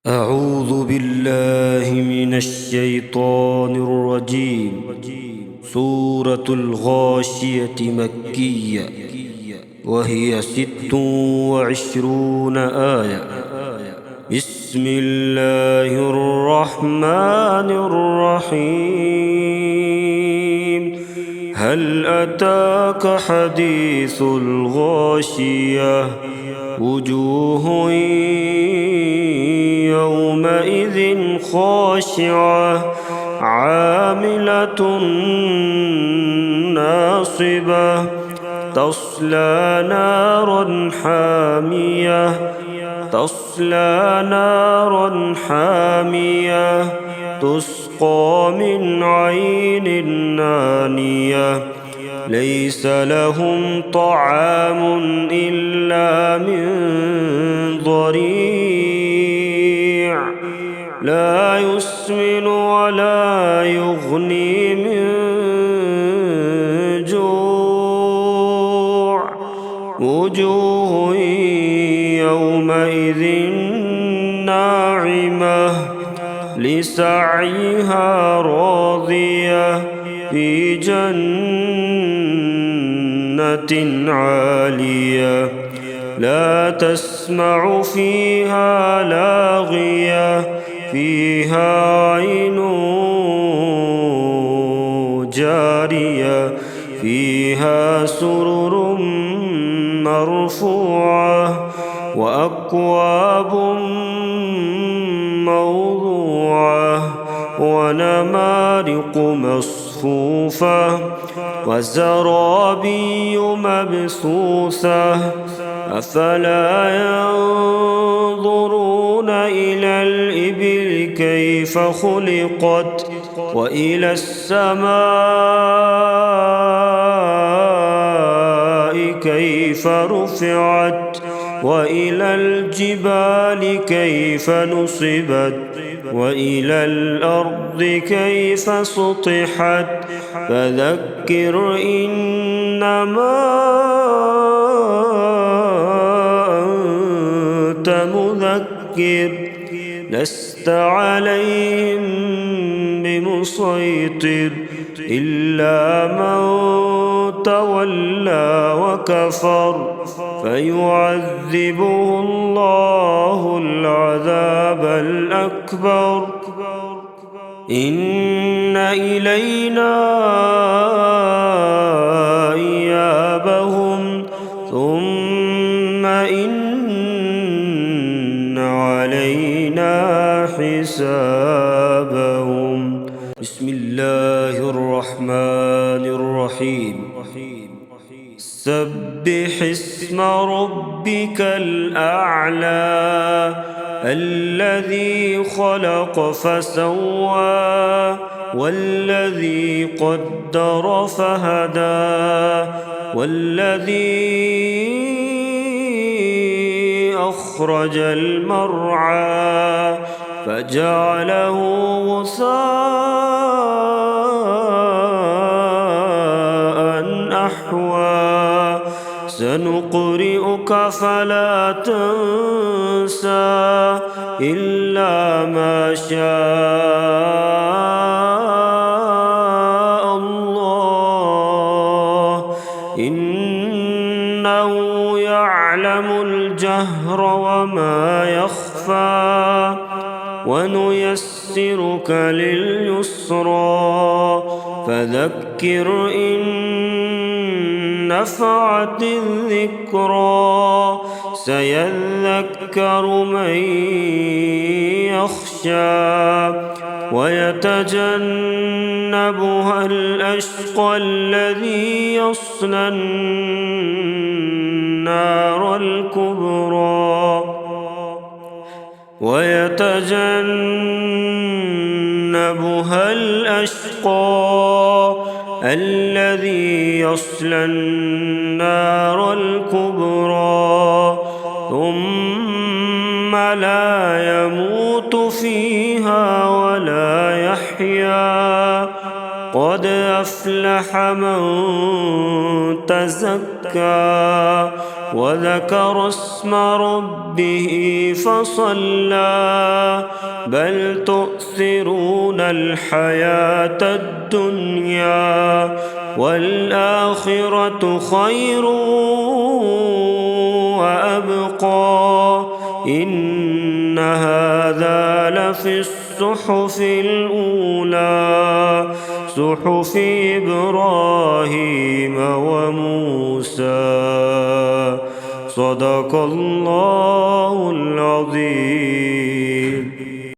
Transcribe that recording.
أعوذ بالله من الشيطان الرجيم. سورة الغاشية مكية، وهي 26 آية. بسم الله الرحمن الرحيم. هل أتاك حديث الغاشية؟ وجوه يومئذ خاشعة، عاملة ناصبة، تصلى نارا حامية، تسقى من عين آنية، ليس لهم طعام إلا من ضريع، لا يسمن ولا يغني من جوع. وجوه يومئذ ناعمة، لسعيها راضية، في جنة عالية، لا تسمع فيها لاغية، فيها عين جارية، فيها سرر مرفوعة، وأكواب موضوعة، ونمارق مصفوفة، وزرابي مبثوثة. أفلا ينظرون إلى الإبل كيف خلقت، وإلى السماء كيف رفعت، وإلى الجبال كيف نصبت، وإلى الأرض كيف سطحت. فذكر إنما أنت مذكر، لست عليهم بمسيطر، إلا من تولى وكفر، فيعذبه الله العذاب الأكبر. إن إلينا إيابهم، ثم إن علينا حسابهم. بسم الله الرحمن الرحيم. سبح اسم ربك الأعلى، الذي خلق فسوى، والذي قدر فهدى، والذي أخرج المرعى فجعله غثاء أحوى. سنقرئك فلا تنسى إلا ما شاء الله، إنه يعلم الجهر وما يخفى. ونيسرك لليسرى، فذكر إن نفعت الذكرى، سيذكر من يخشى، ويتجنبها الأشقى، الذي يصلى النار الكبرى، ويتجنبها الأشقى، الذي يصلى النار الكبرى، ثم لا يموت فيها ولا يحيا. قد أفلح من تزكى، وذكر اسم ربه فصلى بل تؤثرون الحياة الدنيا والآخرة خير وأبقى إن هذا لفي الصحف الأولى صحف إبراهيم وموسى صدق الله العظيم.